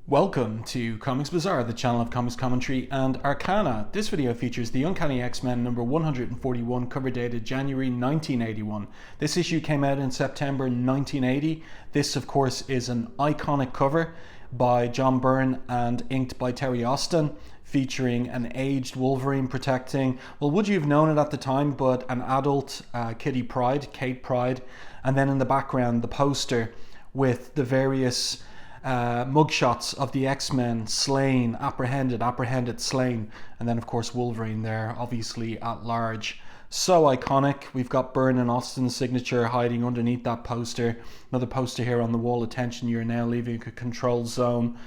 Welcome to Comics Bazaar, the channel of comics commentary and arcana. This video features the Uncanny X-Men number 141, cover dated January 1981. This issue came out in September 1980. This, of course, is an iconic cover by John Byrne and inked by Terry Austin, featuring an aged Wolverine protecting, well, would you have known it at the time, but an adult Kitty Pryde, Kate Pryde, and then in the background the poster with the various mugshots of the X-Men slain, apprehended, slain, and then of course Wolverine there, obviously at large. So iconic. We've got Byrne and Austin's signature hiding underneath that poster. Another poster here on the wall, attention, you're now leaving a control zone.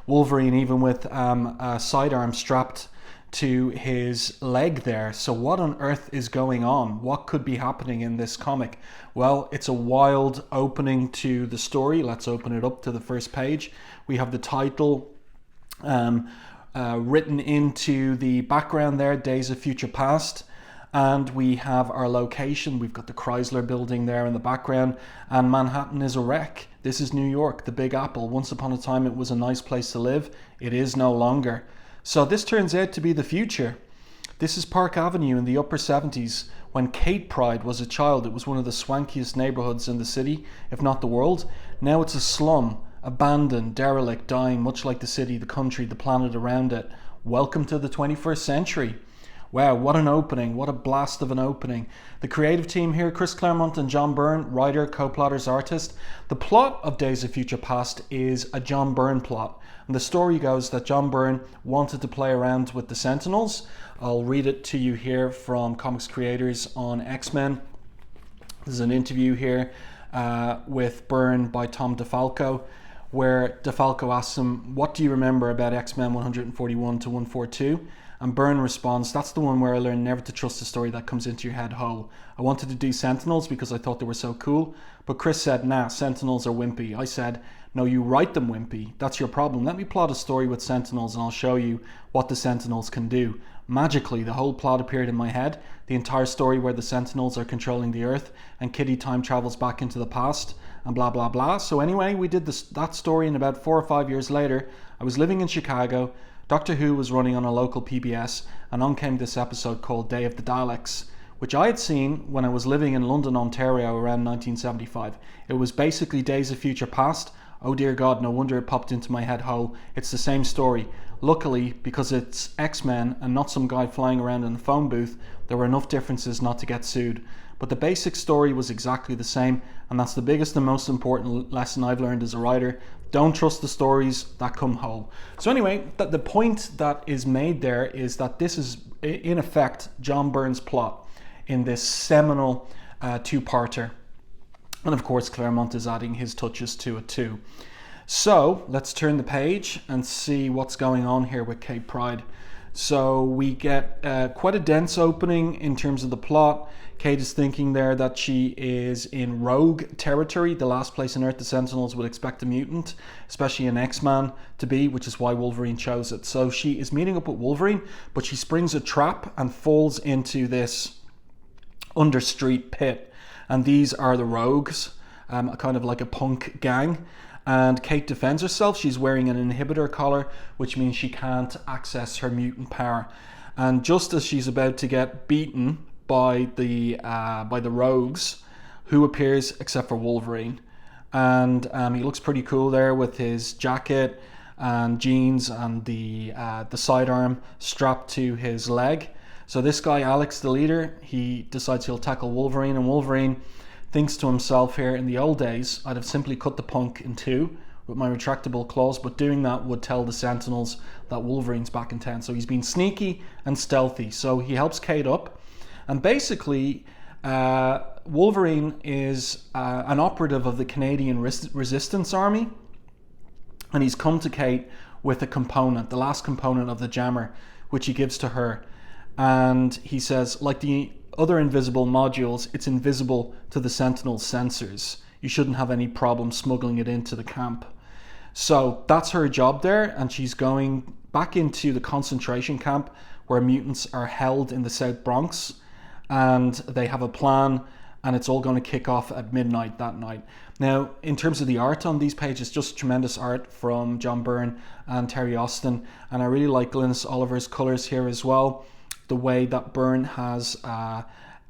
Wolverine even with a sidearm strapped to his leg there. So what on earth is going on? What could be happening in this comic? Well, it's a wild opening to the story. Let's open it up to the first page. We have the title written into the background there, Days of Future Past. And we have our location. We've got the Chrysler building there in the background, and Manhattan is a wreck. This is New York, the Big Apple. Once upon a time it was a nice place to live. It is no longer. So this turns out to be the future. This is Park Avenue in the upper 70s. When Kate Pryde was a child, it was one of the swankiest neighborhoods in the city, if not the world. Now it's a slum, abandoned, derelict, dying, much like the city, the country, the planet around it. Welcome to the 21st century. Wow, what an opening. What a blast of an opening. The creative team here, Chris Claremont and John Byrne, writer, co-plotters, artist. The plot of Days of Future Past is a John Byrne plot. And the story goes that John Byrne wanted to play around with the Sentinels. I'll read it to you here from Comics Creators on X-Men. There's an interview here with Byrne by Tom DeFalco, where DeFalco asks him, what do you remember about X-Men 141 to 142? And Byrne responds, that's the one where I learned never to trust the story that comes into your head whole. I wanted to do Sentinels because I thought they were so cool, but Chris said, nah, Sentinels are wimpy. I said, no, you write them wimpy. That's your problem. Let me plot a story with Sentinels and I'll show you what the Sentinels can do. Magically, the whole plot appeared in my head. The entire story where the Sentinels are controlling the Earth and Kitty time travels back into the past and blah, blah, blah. So anyway, we did that story, and about 4 or 5 years later, I was living in Chicago. Doctor Who was running on a local PBS, and on came this episode called Day of the Daleks, which I had seen when I was living in London, Ontario around 1975. It was basically Days of Future Past. Oh dear God, no wonder it popped into my head whole. It's the same story. Luckily, because it's X-Men and not some guy flying around in a phone booth, there were enough differences not to get sued. But the basic story was exactly the same, and that's the biggest and most important lesson I've learned as a writer. Don't trust the stories that come whole. So anyway, the point that is made there is that this is, in effect, John Byrne's plot in this seminal two-parter. And of course, Claremont is adding his touches to it too. So let's turn the page and see what's going on here with Kate Pryde. So we get quite a dense opening in terms of the plot. Kate is thinking there that she is in rogue territory, the last place on Earth the Sentinels would expect a mutant, especially an X-Man, to be, which is why Wolverine chose it. So she is meeting up with Wolverine, but she springs a trap and falls into this understreet pit. And these are the rogues, kind of like a punk gang. And Kate defends herself. She's wearing an inhibitor collar, which means she can't access her mutant power. And just as she's about to get beaten by the rogues, who appears except for Wolverine, and he looks pretty cool there with his jacket and jeans and the sidearm strapped to his leg. So this guy, Alex, the leader, he decides he'll tackle Wolverine, and Wolverine thinks to himself here, in the old days, I'd have simply cut the punk in two with my retractable claws, but doing that would tell the Sentinels that Wolverine's back in town. So he's been sneaky and stealthy. So he helps Kate up, and basically Wolverine is an operative of the Canadian Resistance Army, and he's come to Kate with a component, the last component of the jammer, which he gives to her. And he says, like the other invisible modules, it's invisible to the Sentinel's sensors. You shouldn't have any problem smuggling it into the camp. So that's her job there, and she's going back into the concentration camp where mutants are held in the South Bronx, and they have a plan and it's all going to kick off at midnight that night. Now, in terms of the art on these pages, just tremendous art from John Byrne and Terry Austin, and I really like Glynis Oliver's colours here as well. The way that Byrne has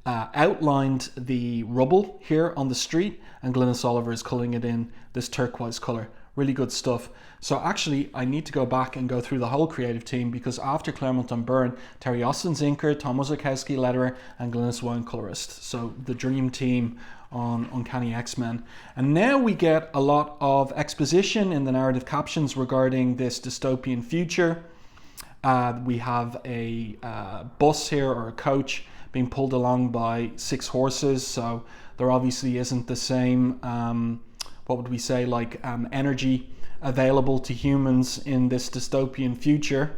outlined the rubble here on the street, and Glynis Oliver is colouring it in this turquoise colour. Really good stuff. So actually, I need to go back and go through the whole creative team, because after Claremont and Byrne, Terry Austin's inker, Tom Wazorkowski letterer, and Glynis Wine colorist. So the dream team on Uncanny X-Men. And now we get a lot of exposition in the narrative captions regarding this dystopian future. We have a bus here, or a coach, being pulled along by 6 horses. So there obviously isn't the same, what would we say, like energy available to humans in this dystopian future.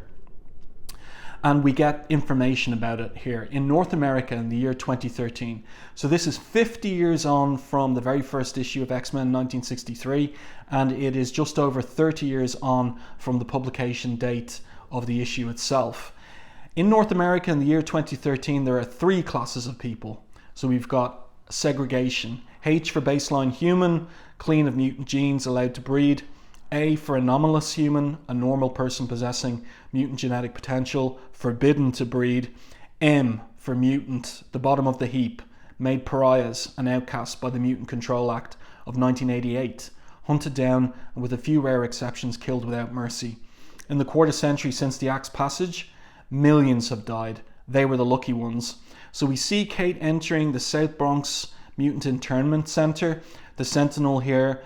And we get information about it here in North America in the year 2013. So this is 50 years on from the very first issue of X-Men 1963, and it is just over 30 years on from the publication date of the issue itself. In North America in the year 2013, there are 3 classes of people. So we've got segregation. H for baseline human, clean of mutant genes, allowed to breed. A for anomalous human, a normal person possessing mutant genetic potential, forbidden to breed. M for mutant, the bottom of the heap, made pariahs and outcasts by the Mutant Control Act of 1988, hunted down and with a few rare exceptions killed without mercy. In the quarter century since the Act's passage, millions have died. They were the lucky ones. So we see Kate entering the South Bronx Mutant Internment Center. The Sentinel here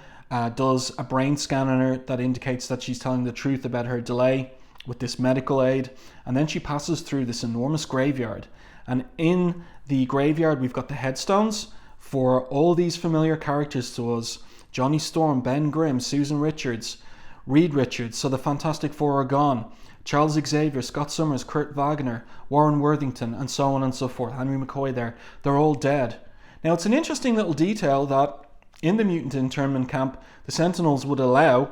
does a brain scan on her that indicates that she's telling the truth about her delay with this medical aid. And then she passes through this enormous graveyard. And in the graveyard, we've got the headstones for all these familiar characters to us. Johnny Storm, Ben Grimm, Susan Richards, Reed Richards, so the Fantastic Four are gone. Charles Xavier, Scott Summers, Kurt Wagner, Warren Worthington, and so on and so forth. Henry McCoy there. They're all dead. Now, it's an interesting little detail that in the mutant internment camp, the Sentinels would allow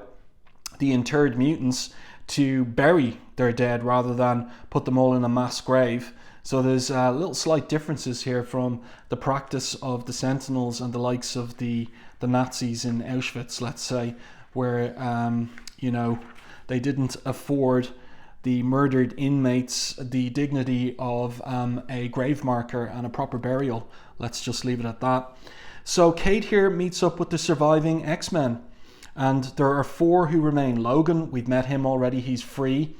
the interred mutants to bury their dead rather than put them all in a mass grave. So there's little slight differences here from the practice of the Sentinels and the likes of the Nazis in Auschwitz, let's say, where, they didn't afford the murdered inmates the dignity of a grave marker and a proper burial. Let's just leave it at that. So Kate here meets up with the surviving X-Men, and there are 4 who remain. Logan, we've met him already, he's free.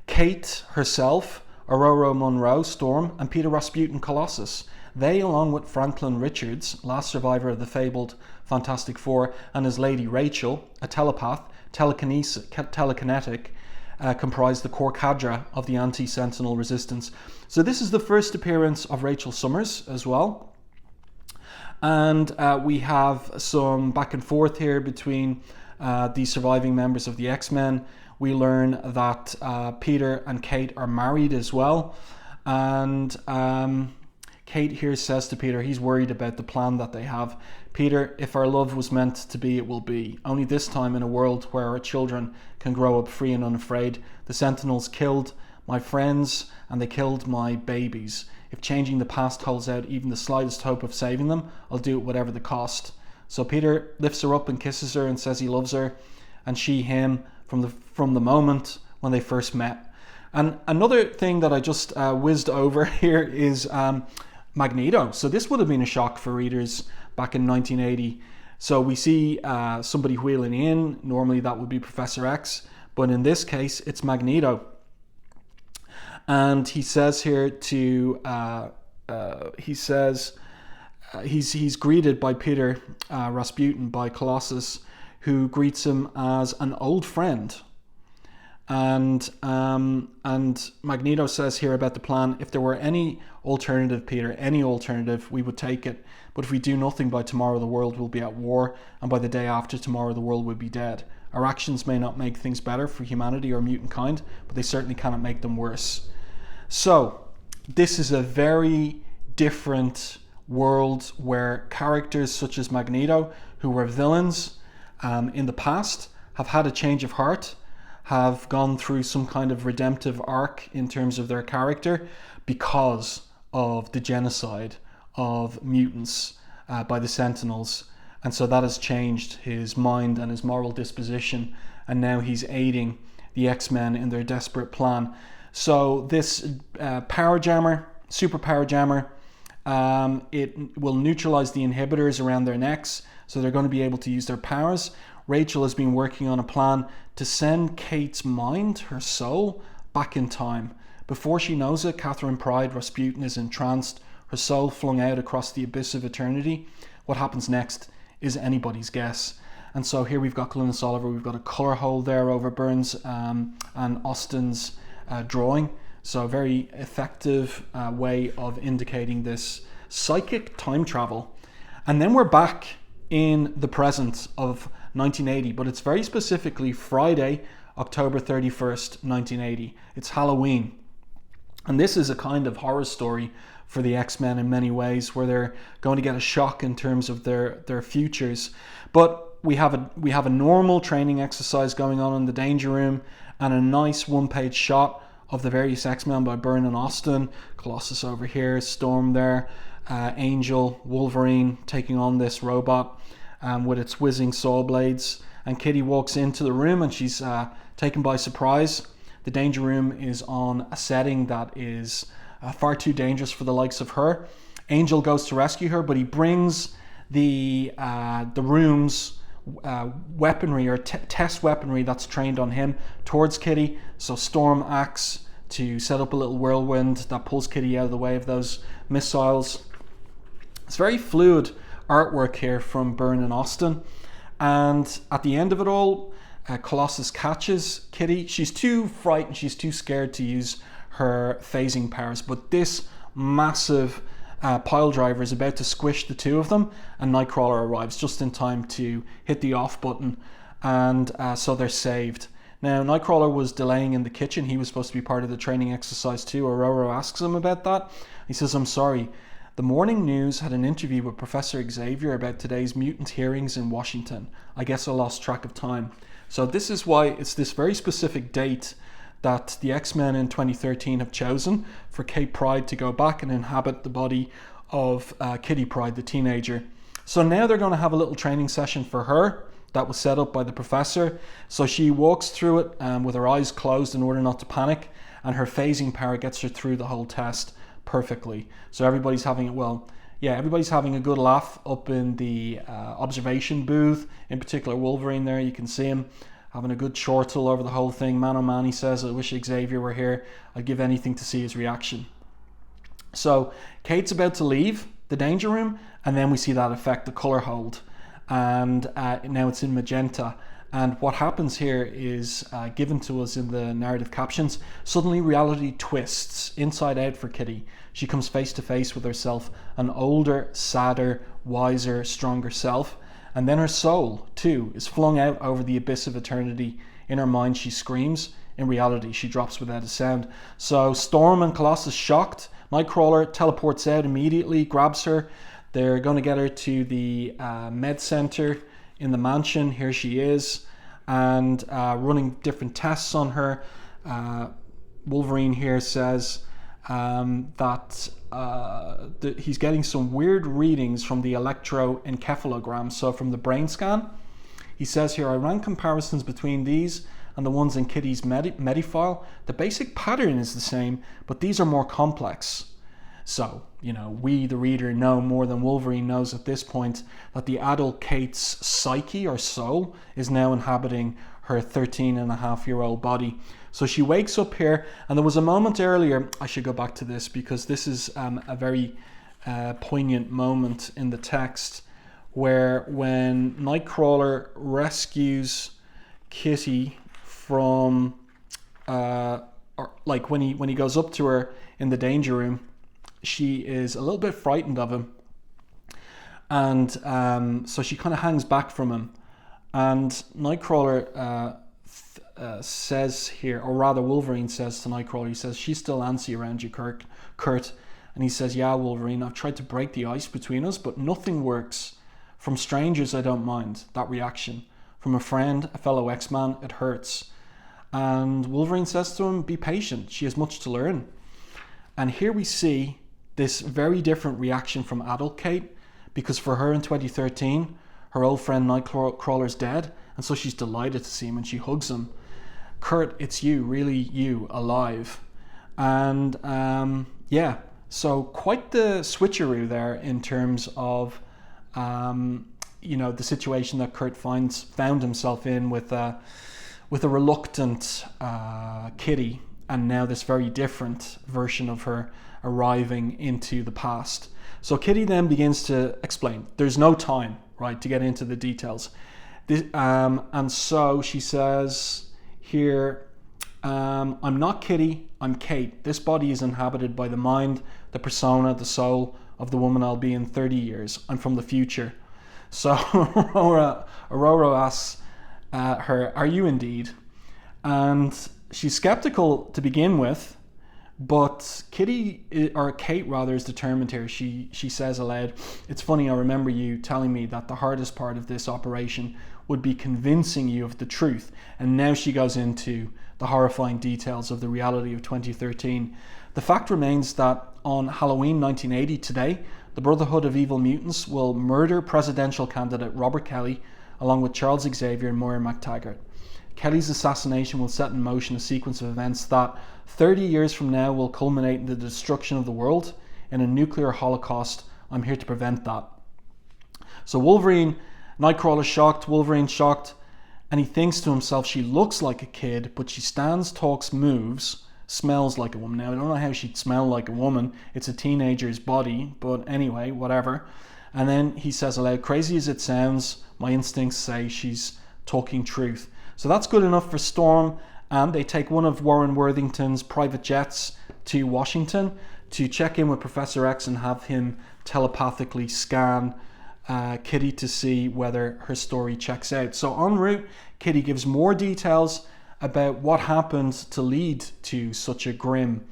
Kate herself, Aurora Monroe, Storm, and Peter Rasputin Colossus. They, along with Franklin Richards, last survivor of the fabled Fantastic Four, and his lady Rachel, a telepath, telekinetic, comprise the core cadre of the anti-Sentinel resistance. So this is the first appearance of Rachel Summers as well. And we have some back and forth here between the surviving members of the X-Men. We learn that Peter and Kate are married as well. And Kate here says to Peter, he's worried about the plan that they have. Peter, if our love was meant to be, it will be. Only this time in a world where our children can grow up free and unafraid. The Sentinels killed my friends and they killed my babies. If changing the past holds out even the slightest hope of saving them, I'll do it whatever the cost. So Peter lifts her up and kisses her and says he loves her, and she him from the moment when they first met. And another thing that I just whizzed over here is Magneto. So this would have been a shock for readers back in 1980. So we see somebody wheeling in. Normally that would be Professor X, but in this case it's Magneto. And he says here he's greeted by Peter Rasputin, by Colossus, who greets him as an old friend. And Magneto says here about the plan, if there were any alternative, Peter, any alternative, we would take it. But if we do nothing by tomorrow, the world will be at war, and by the day after tomorrow, the world will be dead. Our actions may not make things better for humanity or mutant kind, but they certainly cannot make them worse. So this is a very different world where characters such as Magneto, who were villains in the past, have had a change of heart, have gone through some kind of redemptive arc in terms of their character because of the genocide of mutants by the Sentinels. And so that has changed his mind and his moral disposition. And now he's aiding the X-Men in their desperate plan. So this power jammer, super power jammer, it will neutralize the inhibitors around their necks. So they're going to be able to use their powers. Rachel has been working on a plan to send Kate's mind, her soul, back in time. Before she knows it, Catherine Pryde, Rasputin, is entranced, her soul flung out across the abyss of eternity. What happens next is anybody's guess. And so here we've got Glynis Oliver, we've got a colour hold there over Byrne's and Austin's drawing. So a very effective way of indicating this psychic time travel. And then we're back in the present of 1980, but it's very specifically Friday, October 31st, 1980. It's Halloween. And this is a kind of horror story for the X-Men in many ways, where they're going to get a shock in terms of their futures. But we have a normal training exercise going on in the Danger Room, and a nice one-page shot of the various X-Men by Byrne and Austin. Colossus over here, Storm there, Angel, Wolverine taking on this robot with its whizzing saw blades. And Kitty walks into the room and she's taken by surprise. The Danger Room is on a setting that is far too dangerous for the likes of her. Angel goes to rescue her, but he brings the room's weaponry or test weaponry that's trained on him towards Kitty. So Storm acts to set up a little whirlwind that pulls Kitty out of the way of those missiles. It's very fluid artwork here from Byrne and Austin. And at the end of it all, Colossus catches Kitty. She's too frightened, she's too scared to use her phasing powers, but this massive pile driver is about to squish the two of them, and Nightcrawler arrives just in time to hit the off button, and so they're saved. Now, Nightcrawler was delaying in the kitchen. He was supposed to be part of the training exercise too. Aurora asks him about that. He says, "I'm sorry. The morning news had an interview with Professor Xavier about today's mutant hearings in Washington. I guess I lost track of time." So this is why it's this very specific date that the X-Men in 2013 have chosen for Kate Pryde to go back and inhabit the body of Kitty Pryde, the teenager. So now they're going to have a little training session for her that was set up by the professor. So she walks through it with her eyes closed in order not to panic, and her phasing power gets her through the whole test perfectly. So everybody's having a good laugh up in the observation booth. In particular, Wolverine there, you can see him having a good chortle over the whole thing. Man, oh man, he says, "I wish Xavier were here. I'd give anything to see his reaction." So Kate's about to leave the Danger Room, and then we see that effect, the colour hold. And now it's in magenta. And what happens here is given to us in the narrative captions. Suddenly reality twists inside out for Kitty. She comes face to face with herself, an older, sadder, wiser, stronger self. And then her soul, too, is flung out over the abyss of eternity. In her mind, she screams. In reality, she drops without a sound. So Storm and Colossus shocked. Nightcrawler teleports out immediately, grabs her. They're going to get her to the med center in the mansion. Here she is, and running different tests on her. Wolverine here says that he's getting some weird readings from the electroencephalogram, so from the brain scan. He says here, "I ran comparisons between these and the ones in Kitty's Medifile. The basic pattern is the same, but these are more complex." So, we, the reader, know more than Wolverine knows at this point that the adult Kate's psyche or soul is now inhabiting her 13-and-a-half-year-old body. So she wakes up here, and there was a moment earlier, I should go back to this because this is a very poignant moment in the text, where when Nightcrawler rescues Kitty from, when he goes up to her in the Danger Room, she is a little bit frightened of him, and so she kind of hangs back from him. And Nightcrawler says here, or rather Wolverine says to Nightcrawler, he says, "She's still antsy around you, Kurt." And he says, "Yeah, Wolverine, I've tried to break the ice between us, but nothing works. From strangers, I don't mind that reaction. From a friend, a fellow X-Man, it hurts." And Wolverine says to him, "Be patient. She has much to learn." And here we see this very different reaction from adult Kate, because for her in 2013, her old friend Nightcrawler's dead, and so she's delighted to see him and she hugs him. Kurt, it's you, really you, alive. And yeah, so quite the switcheroo there in terms of the situation that Kurt found himself in with a reluctant Kitty, and now this very different version of her arriving into the past. So Kitty then begins to explain. There's no time, right, to get into the details. And so she says here, I'm not Kitty, I'm Kate. This body is inhabited by the mind, the persona, the soul of the woman I'll be in 30 years. I'm from the future. So Aurora asks her, are you indeed? And she's skeptical to begin with, but Kate is determined here. She says aloud, it's funny, I remember you telling me that the hardest part of this operation would be convincing you of the truth. And now she goes into the horrifying details of the reality of 2013. The fact remains that on Halloween 1980 today, the Brotherhood of Evil Mutants will murder presidential candidate Robert Kelly along with Charles Xavier and Moira MacTaggart. Kelly's assassination will set in motion a sequence of events that 30 years from now will culminate in the destruction of the world in a nuclear holocaust. I'm here to prevent that. So Nightcrawler's shocked, Wolverine's shocked, and he thinks to himself, she looks like a kid, but she stands, talks, moves, smells like a woman. Now, I don't know how she'd smell like a woman. It's a teenager's body, but anyway, whatever. And then he says aloud, crazy as it sounds, my instincts say she's talking truth. So that's good enough for Storm, and they take one of Warren Worthington's private jets to Washington to check in with Professor X and have him telepathically scan Kitty to see whether her story checks out. So en route, Kitty gives more details about what happened to lead to such a grim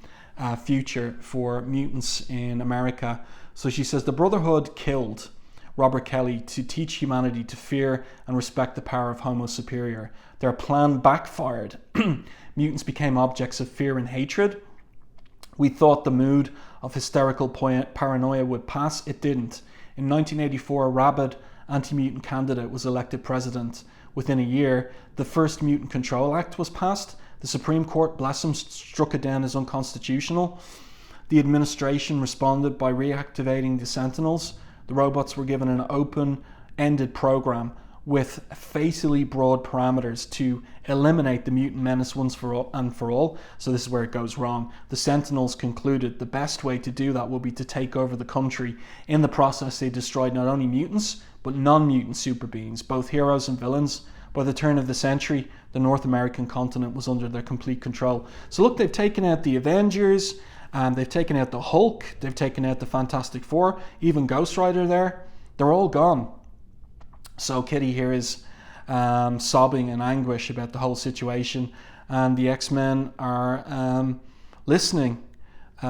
future for mutants in America. So she says the Brotherhood killed Robert Kelly to teach humanity to fear and respect the power of Homo Superior. Their plan backfired. Mutants became objects of fear and hatred. We thought the mood of hysterical paranoia would pass. It didn't. In 1984, a rabid anti-mutant candidate was elected president. Within a year, the first Mutant Control Act was passed. The Supreme Court, bless them, struck it down as unconstitutional. The administration responded by reactivating the Sentinels. The robots were given an open-ended program with fatally broad parameters to eliminate the mutant menace once and for all. So this is where it goes wrong. The Sentinels concluded the best way to do that would be to take over the country. In the process, they destroyed not only mutants, but non-mutant super beings, both heroes and villains. By the turn of the century, the North American continent was under their complete control. So look, they've taken out the Avengers, they've taken out the Hulk, they've taken out the Fantastic Four, even Ghost Rider there. They're all gone. So Kitty here is sobbing in anguish about the whole situation, and the X-Men are listening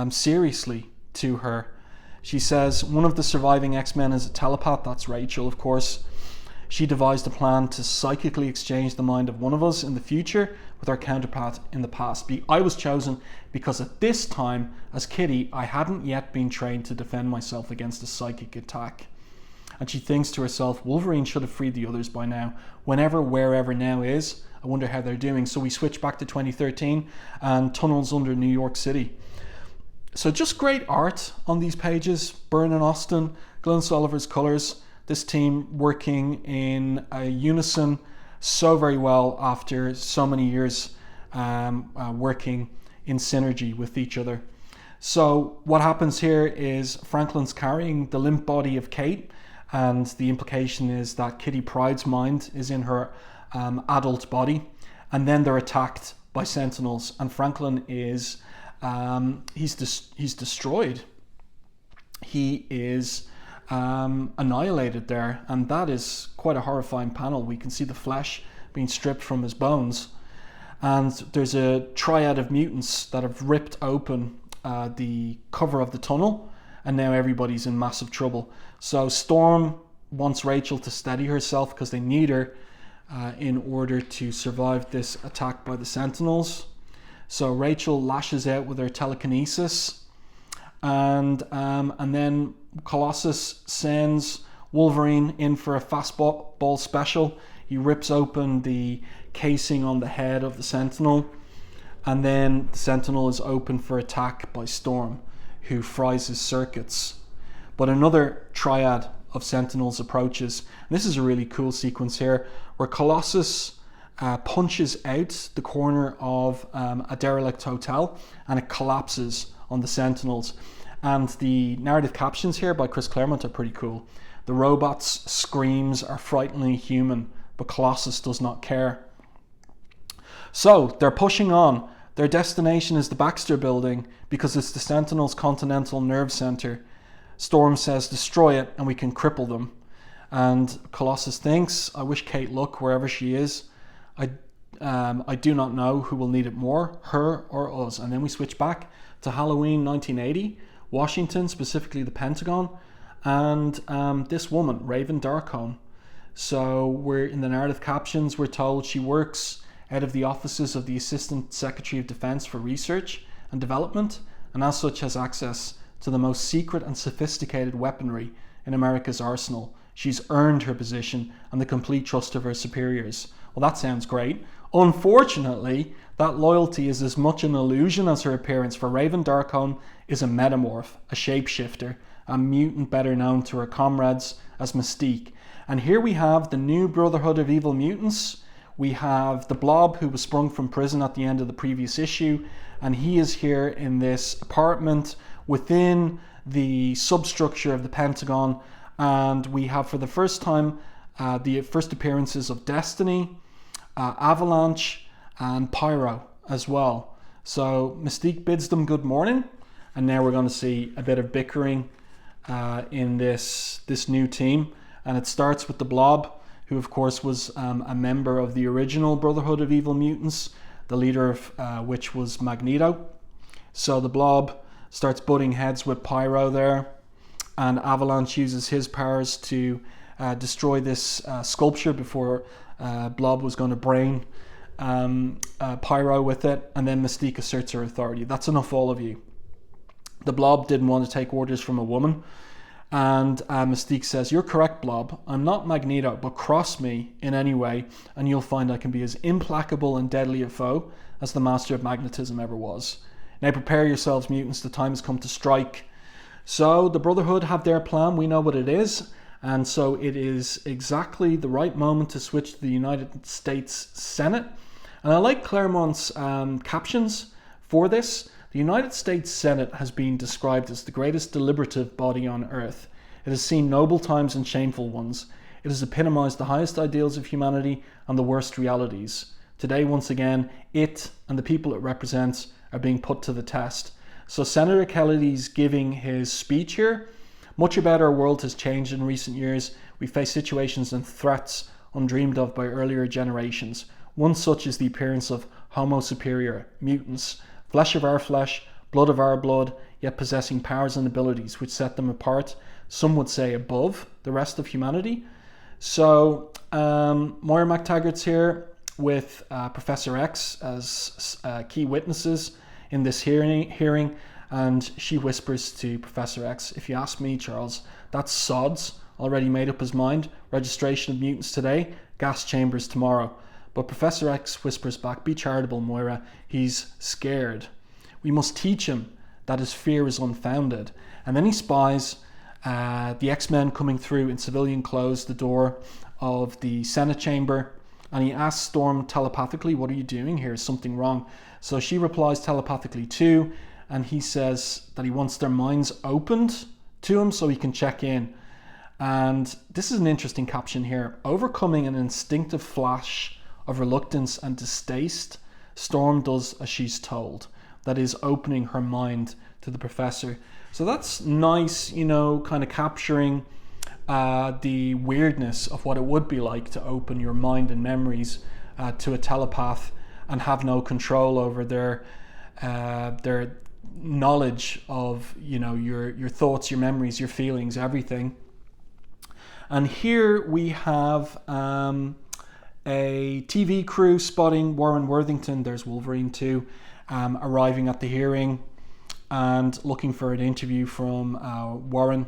seriously to her. She says one of the surviving X-Men is a telepath. That's Rachel, of course. She devised a plan to psychically exchange the mind of one of us in the future with our counterpart in the past. I was chosen because at this time, as Kitty, I hadn't yet been trained to defend myself against a psychic attack. And she thinks to herself, Wolverine should have freed the others by now. Whenever, wherever now is, I wonder how they're doing. So we switch back to 2013 and tunnels under New York City. So just great art on these pages. Byrne and Austin, Glenn Sullivan's colours. This team working in unison so very well after so many years working in synergy with each other. So what happens here is Franklin's carrying the limp body of Kate, and the implication is that Kitty Pryde's mind is in her adult body, and then they're attacked by Sentinels, and Franklin is he's destroyed. He is annihilated there, and that is quite a horrifying panel. We can see the flesh being stripped from his bones, and there's a triad of mutants that have ripped open the cover of the tunnel, and now everybody's in massive trouble. So Storm wants Rachel to steady herself because they need her in order to survive this attack by the Sentinels. So Rachel lashes out with her telekinesis, and then Colossus sends Wolverine in for a fastball special. He rips open the casing on the head of the Sentinel, and then the Sentinel is open for attack by Storm, who fries his circuits. But another triad of Sentinels approaches. And this is a really cool sequence here, where Colossus punches out the corner of a derelict hotel, and it collapses on the Sentinels. And the narrative captions here by Chris Claremont are pretty cool. The robot's screams are frighteningly human, but Colossus does not care. So they're pushing on. Their destination is the Baxter building because it's the Sentinel's continental nerve center. Storm says destroy it and we can cripple them. And Colossus thinks, I wish Kate luck wherever she is. I do not know who will need it more, her or us. And then we switch back to Halloween 1980, Washington, specifically the Pentagon, and this woman, Raven Darkholme. So we're in the narrative captions, we're told she works out of the offices of the Assistant Secretary of Defense for Research and Development, and as such has access to the most secret and sophisticated weaponry in America's arsenal. She's earned her position and the complete trust of her superiors. Well, that sounds great. Unfortunately, that loyalty is as much an illusion as her appearance, for Raven Darkholme is a metamorph, a shapeshifter, a mutant better known to her comrades as Mystique. And here we have the new Brotherhood of Evil Mutants. We have the Blob, who was sprung from prison at the end of the previous issue, and he is here in this apartment within the substructure of the Pentagon. And we have, for the first time, the first appearances of Destiny, Avalanche, and Pyro as well. So Mystique bids them good morning, and now we're going to see a bit of bickering in this new team. And it starts with the Blob, who of course was a member of the original Brotherhood of Evil Mutants, the leader of which was Magneto. So the Blob starts butting heads with Pyro there, and Avalanche uses his powers to destroy this sculpture before Blob was going to brain Pyro with it, and then Mystique asserts her authority. That's enough, all of you. The Blob didn't want to take orders from a woman, and Mystique says, you're correct, Blob. I'm not Magneto, but cross me in any way, and you'll find I can be as implacable and deadly a foe as the Master of Magnetism ever was. Now prepare yourselves, mutants, the time has come to strike. So the Brotherhood have their plan, we know what it is, and so it is exactly the right moment to switch to the United States Senate. And I like Claremont's captions for this. The United States Senate has been described as the greatest deliberative body on earth. It has seen noble times and shameful ones. It has epitomized the highest ideals of humanity and the worst realities. Today, once again, it and the people it represents are being put to the test. So Senator Kennedy's giving his speech here. Much about our world has changed in recent years. We face situations and threats undreamed of by earlier generations. One such is the appearance of Homo superior, mutants, flesh of our flesh, blood of our blood, yet possessing powers and abilities which set them apart, some would say above the rest of humanity. So Moira MacTaggart's here with Professor X as key witnesses in this hearing, and she whispers to Professor X, if you ask me, Charles, that's sods, already made up his mind. Registration of mutants today, gas chambers tomorrow. But Professor X whispers back, be charitable, Moira, he's scared. We must teach him that his fear is unfounded. And then he spies the X-Men coming through in civilian clothes, the door of the Senate chamber, and he asks Storm telepathically, what are you doing here? Is something wrong? So she replies telepathically too, and he says that he wants their minds opened to him so he can check in. And this is an interesting caption here. Overcoming an instinctive flash of reluctance and distaste, Storm does as she's told. That is, opening her mind to the professor. So that's nice, you know, kind of capturing the weirdness of what it would be like to open your mind and memories to a telepath and have no control over their knowledge of, you know, your thoughts, your memories, your feelings, everything. And here we have a TV crew spotting Warren Worthington. There's Wolverine too, arriving at the hearing and looking for an interview from Warren.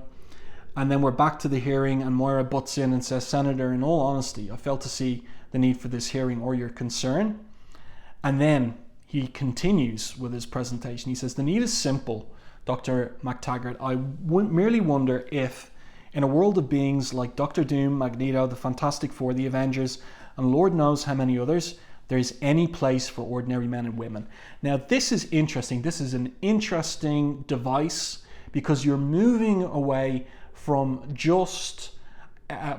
And then we're back to the hearing, and Moira butts in and says, Senator, in all honesty, I fail to see the need for this hearing or your concern. And then he continues with his presentation. He says, the need is simple, Dr. MacTaggart. I merely wonder if, in a world of beings like Dr. Doom, Magneto, the Fantastic Four, the Avengers, and Lord knows how many others, there is any place for ordinary men and women. Now, this is interesting. This is an interesting device because you're moving away from just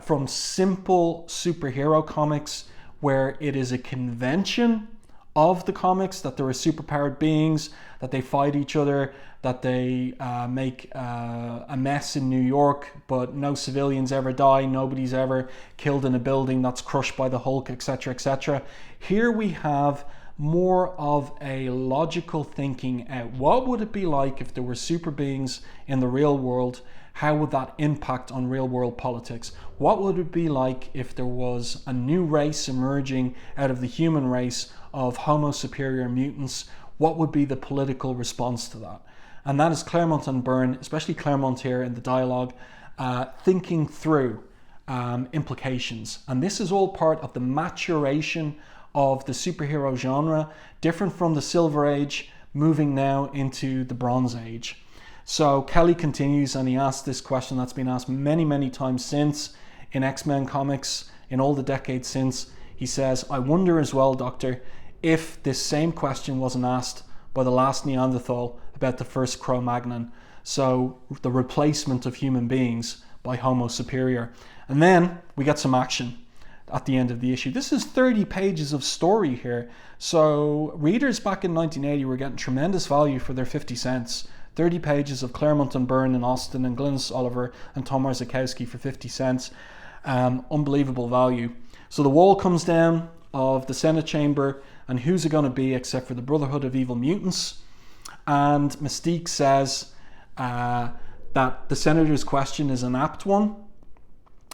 from simple superhero comics where it is a convention of the comics that there are superpowered beings, that they fight each other, that they make a mess in New York, but no civilians ever die, nobody's ever killed in a building that's crushed by the Hulk, etc., etc. Here we have more of a logical thinking out. What would it be like if there were super beings in the real world? How would that impact on real world politics? What would it be like if there was a new race emerging out of the human race of Homo superior mutants? What would be the political response to that? And that is Claremont and Byrne, especially Claremont here in the dialogue, thinking through implications. And this is all part of the maturation of the superhero genre, different from the Silver Age, moving now into the Bronze Age. So Kelly continues, and he asks this question that's been asked many, many times since in X-Men comics, in all the decades since. He says, I wonder as well, Doctor, if this same question wasn't asked by the last Neanderthal about the first Cro-Magnon. So the replacement of human beings by Homo superior. And then we get some action at the end of the issue. This is 30 pages of story here. So readers back in 1980 were getting tremendous value for their 50 cents. 30 pages of Claremont and Byrne and Austin and Glynis Oliver and Tom Marzakowski for 50 cents. Unbelievable value. So the wall comes down of the Senate chamber, and who's it going to be except for the Brotherhood of Evil Mutants? And Mystique says that the Senator's question is an apt one,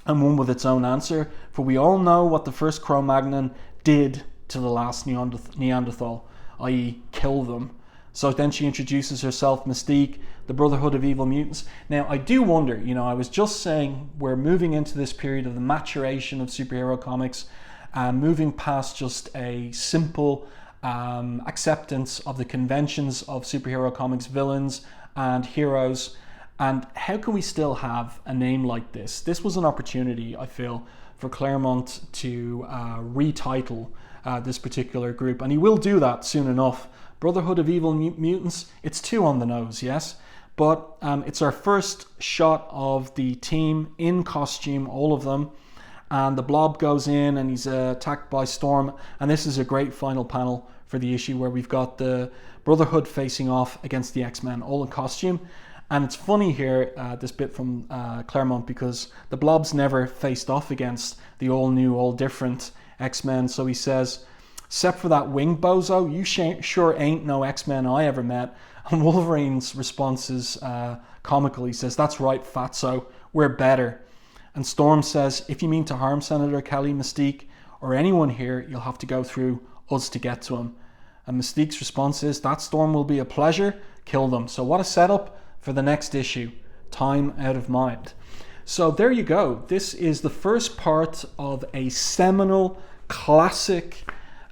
and one with its own answer, for we all know what the first Cro-Magnon did to the last Neanderthal, i.e. kill them. So then she introduces herself, Mystique, the Brotherhood of Evil Mutants. Now, I do wonder, I was just saying we're moving into this period of the maturation of superhero comics, moving past just a simple acceptance of the conventions of superhero comics, villains and heroes. And how can we still have a name like this? This was an opportunity, I feel, for Claremont to retitle this particular group. And he will do that soon enough. Brotherhood of Evil Mutants, it's too on the nose, yes? But it's our first shot of the team in costume, all of them. And the Blob goes in and he's attacked by Storm. And this is a great final panel for the issue where we've got the Brotherhood facing off against the X-Men, all in costume. And it's funny here, this bit from Claremont, because the Blob's never faced off against the all new, all different X-Men. So he says, except for that winged bozo, you sure ain't no X-Men I ever met. And Wolverine's response is comical. He says, that's right, fatso, we're better. And Storm says, if you mean to harm Senator Kelly, Mystique, or anyone here, you'll have to go through us to get to him. And Mystique's response is, that Storm will be a pleasure, kill them. So what a setup for the next issue, Time Out of Mind. So there you go. This is the first part of a seminal, classic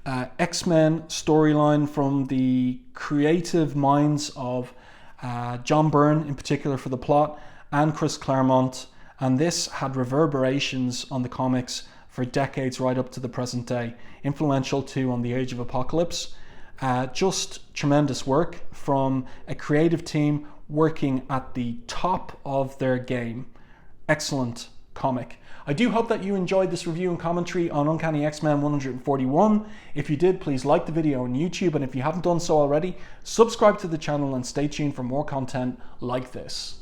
X-Men storyline from the creative minds of John Byrne, in particular for the plot, and Chris Claremont. And this had reverberations on the comics for decades right up to the present day. Influential too on the Age of Apocalypse. Just tremendous work from a creative team working at the top of their game. Excellent comic. I do hope that you enjoyed this review and commentary on Uncanny X-Men 141. If you did, please like the video on YouTube, and if you haven't done so already, subscribe to the channel and stay tuned for more content like this.